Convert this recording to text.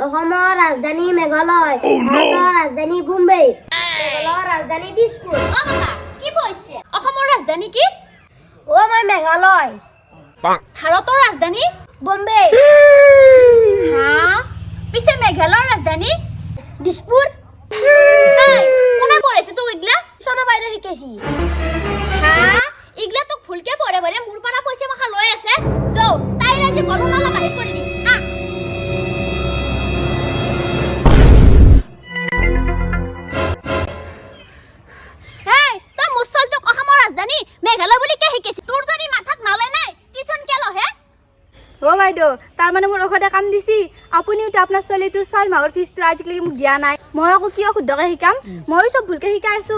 অসমৰ ৰাজধানী মেঘালয়, ভাৰতৰ ৰাজধানী বোম্বে, মেঘালয়ৰ ৰাজধানী দিছপুৰ। অ কাকা কি কৈছে অসমৰ ৰাজধানী কি অ মই মেঘালয়, ভাৰতৰ ৰাজধানী বোম্বে, হা পিছে মেঘালয়ৰ ৰাজধানী দিছপুৰ। এই কোনে পঢ়াইছে তোক ইগলা চনা বাইদেউ শিকাইছি। হা ইগলা তোক ভুলকে পঢ়ে পঢ়ে মোৰ পৰা পইচা মাখা লৈ আছে যাও তাইৰ আজি গলো নালা বাহিৰ কৰি দি এই তই মুছলটোক অসমৰ ৰাজধানী মেঘালয় বুলি কে শিকাইছি তোৰ যদি মাথাত নালে নাই টিউচন কে লহে অ বাইদেউ তাৰ মানে মোৰ ঔষধে কাম দিছি আপুনিও তো আপোনাৰ ছোৱালীটোৰ 6 মাহৰ ফিজটো আজিলৈকে মোক দিয়া নাই মই আকৌ কিয় শুদ্ধকে শিকাম ময়ো চব ভুলকে শিকাই আছো